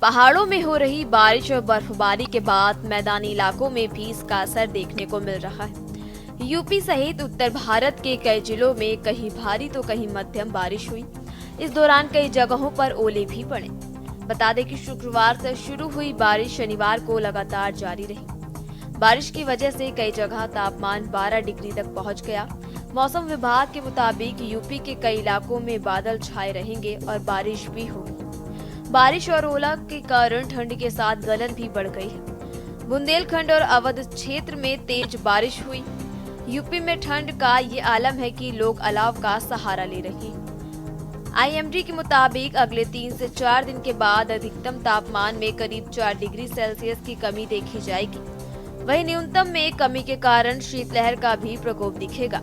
पहाड़ों में हो रही बारिश और बर्फबारी के बाद मैदानी इलाकों में भी इसका असर देखने को मिल रहा है। यूपी सहित उत्तर भारत के कई जिलों में कहीं भारी तो कहीं मध्यम बारिश हुई। इस दौरान कई जगहों पर ओले भी पड़े। बता दें कि शुक्रवार से शुरू हुई बारिश शनिवार को लगातार जारी रही। बारिश की वजह से कई जगह तापमान 12 डिग्री तक पहुंच गया। मौसम विभाग के मुताबिक यूपी के कई इलाकों में बादल छाए रहेंगे और बारिश भी होगी। बारिश और ओला के कारण ठंड के साथ गलन भी बढ़ गई है। बुंदेलखंड और अवध क्षेत्र में तेज बारिश हुई। यूपी में ठंड का ये आलम है कि लोग अलाव का सहारा ले रहे हैं। आईएमडी के मुताबिक अगले 3 से 4 दिन के बाद अधिकतम तापमान में करीब 4 डिग्री सेल्सियस की कमी देखी जाएगी। वहीं न्यूनतम में कमी के कारण शीतलहर का भी प्रकोप दिखेगा।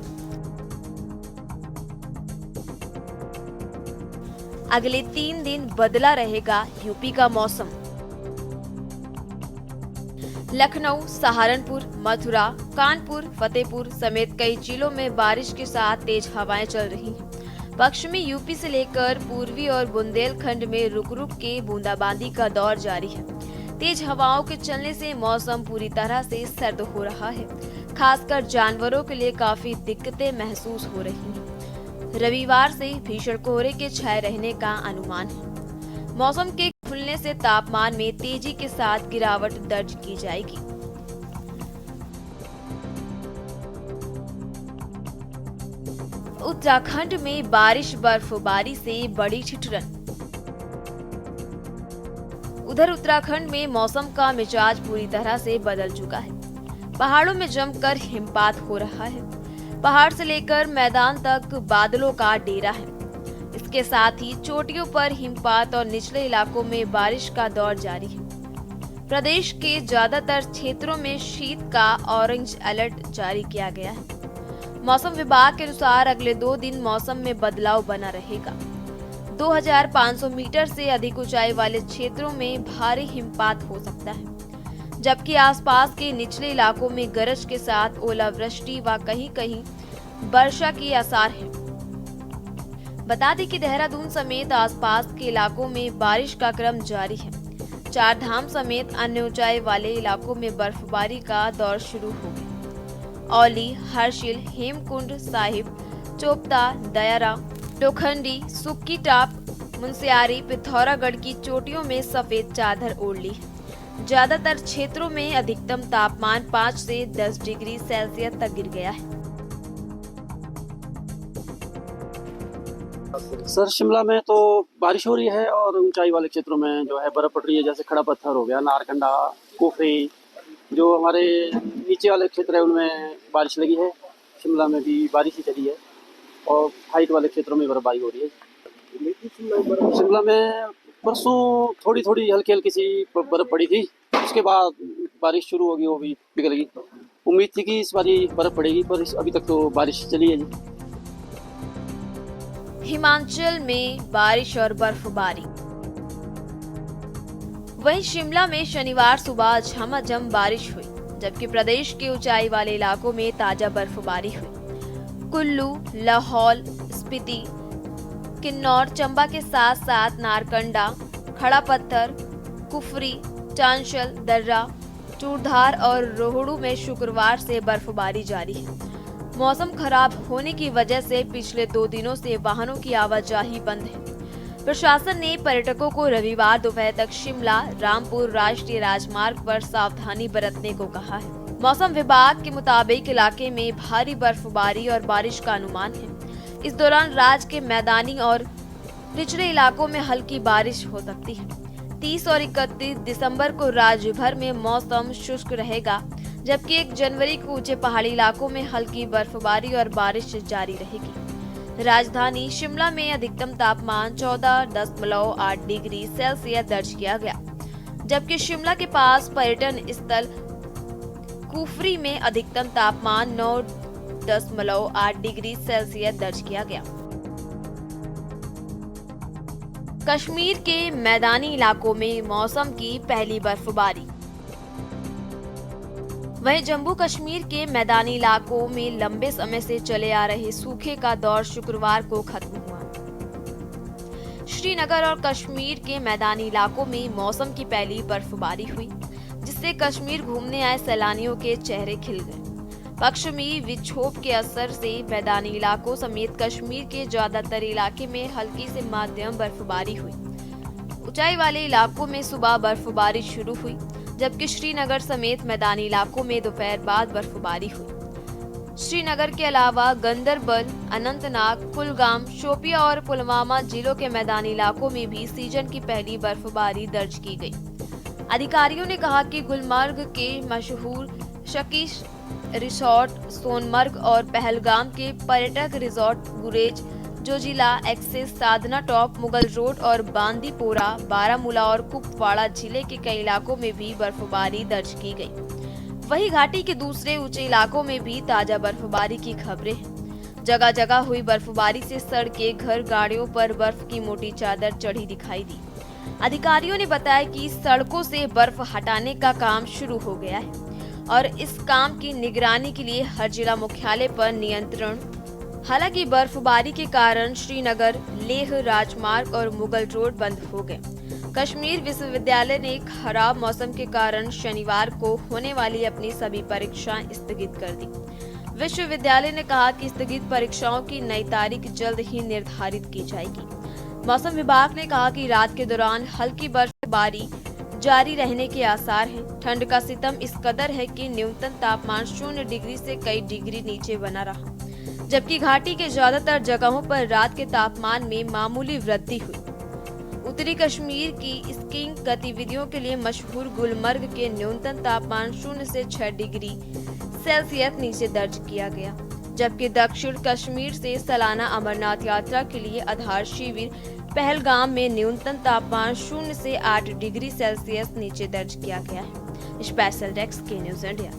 अगले 3 दिन बदला रहेगा यूपी का मौसम। लखनऊ, सहारनपुर, मथुरा, कानपुर, फतेहपुर समेत कई जिलों में बारिश के साथ तेज हवाएं चल रही हैं। पश्चिमी यूपी से लेकर पूर्वी और बुंदेलखंड में रुक रुक के बूंदाबांदी का दौर जारी है। तेज हवाओं के चलने से मौसम पूरी तरह से सर्द हो रहा है। खासकर जानवरों के लिए काफी दिक्कतें महसूस हो रही हैं। रविवार से भीषण कोहरे के छाए रहने का अनुमान है। मौसम के खुलने से तापमान में तेजी के साथ गिरावट दर्ज की जाएगी। उत्तराखंड में बारिश बर्फबारी से बड़ी ठिठुरन। उधर उत्तराखंड में मौसम का मिजाज पूरी तरह से बदल चुका है। पहाड़ों में जमकर हिमपात हो रहा है। पहाड़ से लेकर मैदान तक बादलों का डेरा है। इसके साथ ही चोटियों पर हिमपात और निचले इलाकों में बारिश का दौर जारी है। प्रदेश के ज्यादातर क्षेत्रों में शीत का ऑरेंज अलर्ट जारी किया गया है। मौसम विभाग के अनुसार अगले 2 दिन मौसम में बदलाव बना रहेगा। 2500 मीटर से अधिक ऊंचाई वाले क्षेत्रों में भारी हिमपात हो सकता है, जबकि आसपास के निचले इलाकों में गरज के साथ ओलावृष्टि व कहीं-कहीं वर्षा की आसार है। बता दें कि देहरादून समेत आसपास के इलाकों में बारिश का क्रम जारी है। चार धाम समेत अन्य ऊंचाई वाले इलाकों में बर्फबारी का दौर शुरू हो गया। औली, हर्षिल, हेमकुंड साहिब, चोपता, दयारा, लोखंडी, सुक्की टाप, मुनस्यारी, पिथौरागढ़ की चोटियों में सफेद चादर ओढ़ ली है। ज्यादातर क्षेत्रों में अधिकतम तापमान 5 से 10 डिग्री सेल्सियस तक गिर गया है। सर, शिमला में तो बारिश हो रही है और ऊंचाई वाले क्षेत्रों में जो है बर्फ पड़ रही है। जैसे खड़ा पत्थर हो गया, नारकंडा, कुफरी, जो हमारे नीचे वाले क्षेत्र है उनमें बारिश लगी है। शिमला में भी बारिश ही चली है और हाइट वाले क्षेत्रों में बर्फबारी हो रही है। शिमला में परसों थोड़ी थोड़ी हल्की हल्की सी बर्फ पड़ी थी। उसके बाद बारिश शुरू होगी, वो भी पिघल गई। उम्मीद थी कि इस बारी बर्फ पड़ेगी, पर अभी तक तो बारिश चली है जी। हिमाचल में बारिश और बर्फबारी। वहीं शिमला में शनिवार सुबह झमाझम बारिश हुई, जबकि प्रदेश के ऊंचाई वाले इलाकों में ताजा बर्फबारी हुई। कुल्लू, लाहौल स्पीति, किन्नौर, चंबा के साथ साथ नारकंडा, खड़ा पत्थर, कुफरी, चांशल, दर्रा, चूड़धार और रोहड़ू में शुक्रवार से बर्फबारी जारी है। मौसम खराब होने की वजह से पिछले 2 दिनों से वाहनों की आवाजाही बंद है। प्रशासन ने पर्यटकों को रविवार दोपहर तक शिमला रामपुर राष्ट्रीय राजमार्ग पर सावधानी बरतने को कहा है। मौसम विभाग के मुताबिक इलाके में भारी बर्फबारी और बारिश का अनुमान है। इस दौरान राज्य के मैदानी और निचले इलाकों में हल्की बारिश हो सकती है। 30 और 31 दिसंबर को राज्य भर में मौसम शुष्क रहेगा, जबकि 1 जनवरी को ऊंचे पहाड़ी इलाकों में हल्की बर्फबारी और बारिश जारी रहेगी। राजधानी शिमला में अधिकतम तापमान 14.8 डिग्री सेल्सियस दर्ज किया गया, जबकि शिमला के पास पर्यटन स्थल कुफरी में अधिकतम तापमान 9.8 डिग्री सेल्सियस दर्ज किया गया। कश्मीर के मैदानी इलाकों में मौसम की पहली बर्फबारी। वहीं जम्मू कश्मीर के मैदानी इलाकों में लंबे समय से चले आ रहे सूखे का दौर शुक्रवार को खत्म हुआ। श्रीनगर और कश्मीर के मैदानी इलाकों में मौसम की पहली बर्फबारी हुई, जिससे कश्मीर घूमने आए सैलानियों के चेहरे खिल गए। पश्चिमी विक्षोभ के असर से मैदानी इलाकों समेत कश्मीर के ज्यादातर इलाके में हल्की से मध्यम बर्फबारी हुई। ऊंचाई वाले इलाकों में सुबह बर्फबारी शुरू हुई, जबकि श्रीनगर समेत मैदानी इलाकों में दोपहर बाद बर्फबारी हुई। श्रीनगर के अलावा गंदरबल, अनंतनाग, कुलगाम, शोपिया और पुलवामा जिलों के मैदानी इलाकों में भी सीजन की पहली बर्फबारी दर्ज की गई। अधिकारियों ने कहा कि गुलमर्ग के मशहूर शकीश रिसोर्ट, सोनमर्ग और पहलगाम के पर्यटक रिसोर्ट गुरेज, जोजिला, एक्सेस, साधना टॉप, मुगल रोड और बांदीपोरा, बारामूला और कुपवाड़ा जिले के कई इलाकों में भी बर्फबारी दर्ज की गई। वहीं घाटी के दूसरे ऊंचे इलाकों में भी ताजा बर्फबारी की खबरें हैं। जगह जगह हुई बर्फबारी से सड़कें, घर, गाड़ियों पर बर्फ की मोटी चादर चढ़ी दिखाई दी। अधिकारियों ने बताया कि सड़कों से बर्फ हटाने का काम शुरू हो गया है और इस काम की निगरानी के लिए हर जिला मुख्यालय पर नियंत्रण। हालांकि बर्फबारी के कारण श्रीनगर लेह राजमार्ग और मुगल रोड बंद हो गए। कश्मीर विश्वविद्यालय ने खराब मौसम के कारण शनिवार को होने वाली अपनी सभी परीक्षाएं स्थगित कर दी। विश्वविद्यालय ने कहा कि स्थगित परीक्षाओं की नई तारीख जल्द ही निर्धारित की जाएगी। मौसम विभाग ने कहा कि रात के दौरान हल्की बर्फबारी जारी रहने के आसार हैं। ठंड का सितम इस कदर है कि न्यूनतम तापमान 0 डिग्री से कई डिग्री नीचे बना रहा, जबकि घाटी के ज्यादातर जगहों पर रात के तापमान में मामूली वृद्धि हुई। उत्तरी कश्मीर की स्कीइंग गतिविधियों के लिए मशहूर गुलमर्ग के न्यूनतम तापमान 0 से 6 डिग्री सेल्सियस नीचे दर्ज किया गया, जबकि दक्षिण कश्मीर से सालाना अमरनाथ यात्रा के लिए आधार शिविर पहलगाम में न्यूनतम तापमान 0 से 8 डिग्री सेल्सियस नीचे दर्ज किया गया है। स्पेशल डेस्क के न्यूज़ इंडिया।